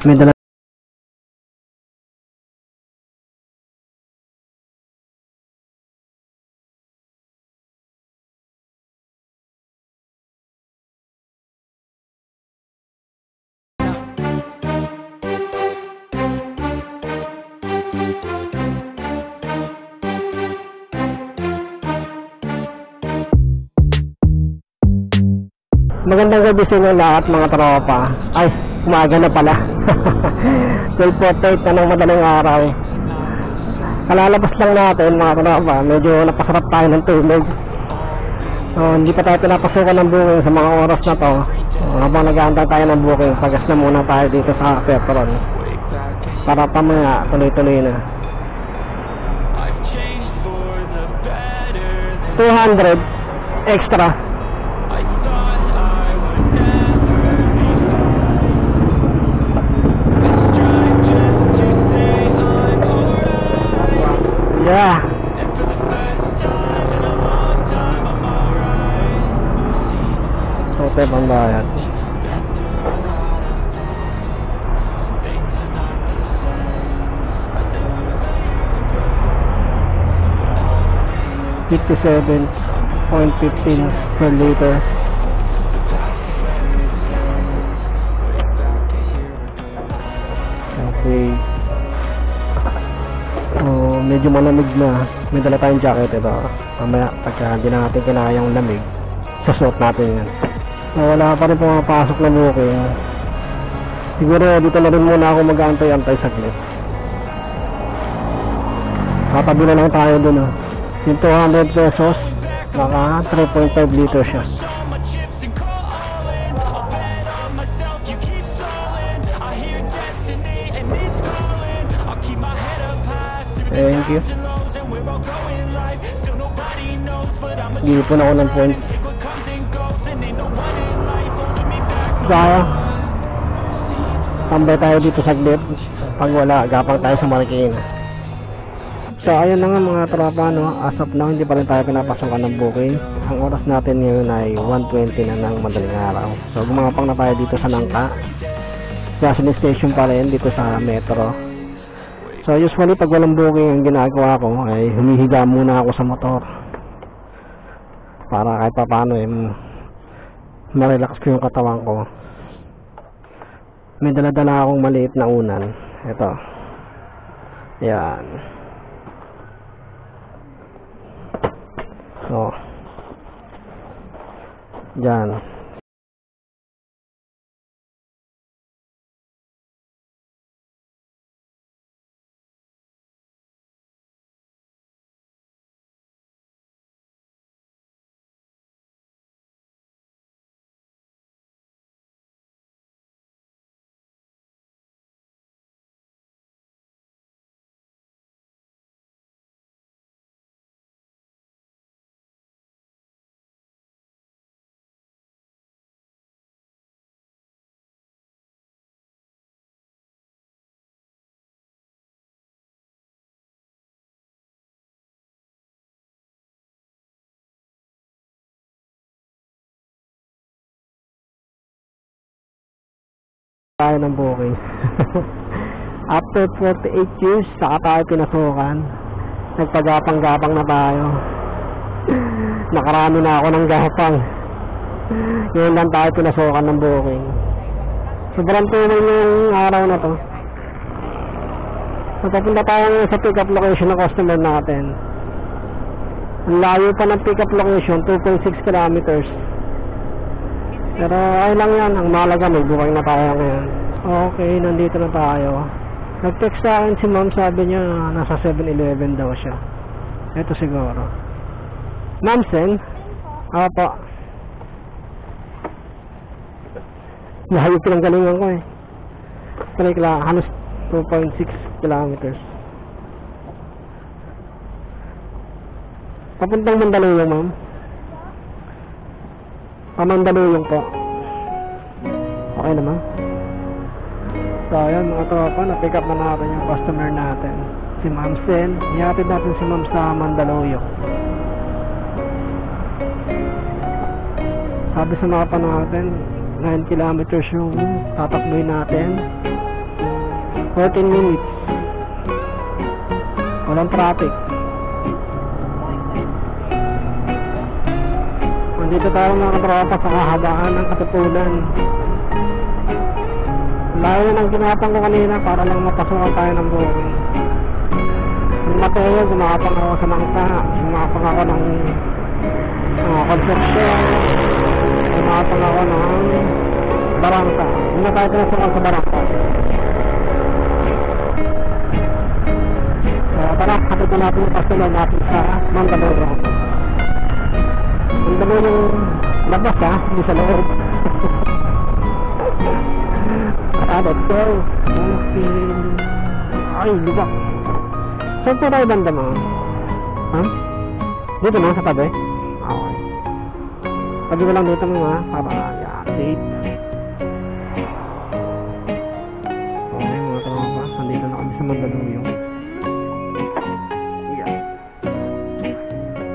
May dala Magandang gabi sa inyo lahat mga tropa. Ay, umaga na pala. 12:48 na ng madaling araw. Kalalabas lang natin mga tropa. Medyo napasarap tayo ng tulog. Hindi pa tayo pinapasukan ng booking sa mga oras na to. Habang nag-aantay tayo ng booking, pagas na muna tayo dito sa Petron para pamaya tuloy-tuloy na. 200 extra. Yeah. Okay, pambayad. $57.15 per liter. Okay. Medyo malamig na. May dala tayong jacket ito. Mamaya pagka hindi na natin kinaya yung lamig, sasuot natin yan. Wala pa rin pumapasok na booking. Siguro dito na rin muna ako mag-aantay-antay saglit. Tatabi na lang tayo dun. Yung 200 pesos, naka 3.5 liter siya. Thank you. Gipon ako ng point. Kaya tambay tayo dito saglit. Pag wala, gapang tayo sa Marikina. So ayun na nga mga tropa, no? As of now, hindi pa rin tayo pinapasokan ng booking. Ang oras natin ngayon ay 1:20 na ng madaling araw. So gumapang na tayo dito sa Nangka. Gasoline station pa rin dito sa Metro. So usually pag walang booking, ang ginagawa ko ay humihiga muna ako sa motor para kahit pa paano ma-relax ko yung katawan ko. May dala-dala akong maliit na unan. Ito. Yan. So dyan. Tayo ng booking. After 48 years, saka tayo pinasukan. Nagpagapang-gapang na tayo. Nakarami na ako ng gapang. Ngayon lang tayo pinasukan ng booking. Sobrang tunay yung araw na to. Napapunta tayo sa pick-up location ng customer natin. Ang layo pa ng pick-up location, 2.6 kilometers. Pero ay lang yan, ang mahalaga may booking na tayo ngayon. Okay, nandito na tayo. Nag-text sa akin si ma'am, sabi niya nasa 7-Eleven daw siya. Ito siguro. Ma'am Sen? Opo. Layo pinanggalingan ko eh. Pero halos 2.6 kilometers. Papuntang Mandaluyong, ma'am. Mandaluyong po. Okay naman. So ayan mga tropa, na-pick up na natin yung customer natin, si Ma'am Sen. Ihatid natin si Ma'am sa Mandaluyong. Sabi sa mapa natin 9 kilometers yung tatakboy natin. 14 minutes. Walang traffic. Nandito tayo mga katropa sa kahabaan ng Katipunan. Layo ng ginapang ko kanina para lang mapasukan tayo ng booking. Yung Mateo, gumapang ako sa Nangka, gumapang ako ng Concepcion, gumapang ako ng Barangka. Hindi na tayo pinasukan sa Barangka. Tara, hatid na natin yung pastulan natin sa Mandaluyong. Mandaluyong labas ha, hindi sa loob. Let's go. Okay. Ay, libak. Saan po tayo banda mo? Ha? Dito na, sa tabi? Okay. Tabi ko lang dito mga para safe. Okay mga tropa, nandito na kami sa Mandaluyong. Yeah.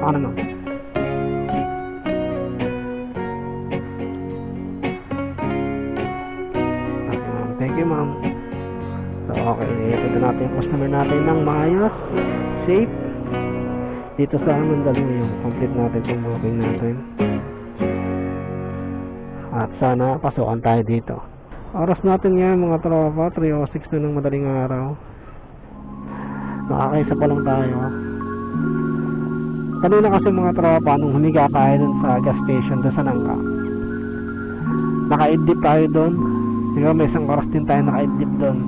Paano na? Thank you ma'am. So okay, ito natin yung customer natin ng maayos, safe dito sa Mandaluyong. Complete natin itong booking natin at sana pasukan tayo dito. Oras natin ngayon mga tropa 3:06 na ng madaling araw. Nakakaisa pa lang tayo. Kanina kasi mga tropa nung humiga tayo dun sa gas station doon sa Nangka, naka-idip tayo dun. Diba, may isang oras din tayo naka-idip doon.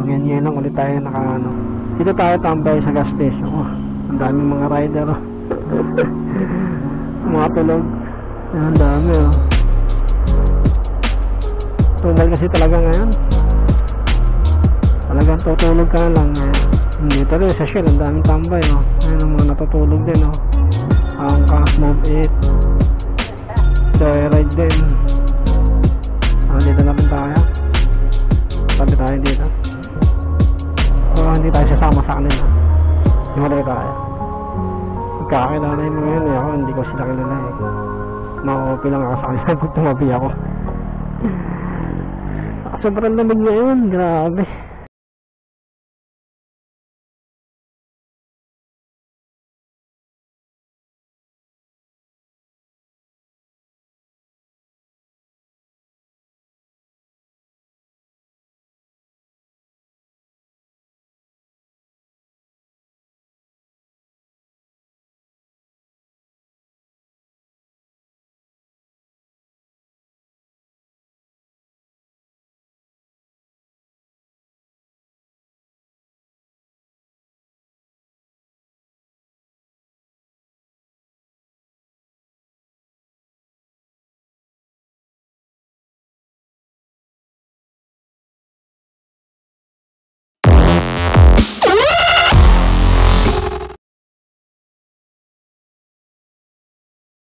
Ganyan lang ulit tayo naka-ano. Dito tayo tambay sa gas station. Oh, ang daming mga rider. Oh. Mga tulog. Ang dami oh. Tumal kasi talaga ngayon. Talagang tutulog ka lang ngayon. Dito rin sa Shell, ang daming tambay oh. Ngayon ang mga natutulog din oh. Ang Move It. Joyride din. Dito na rin tayo. Tabi tayo dito. Hindi tayo sasama sa kanila. Himalay tayo. Magkakilala yung mga yun eh. Ako hindi ko sila kilala eh. Ma-OP lang ako sa kanila pag tumabi ako. Sobrang lamig ngayon. Grabe.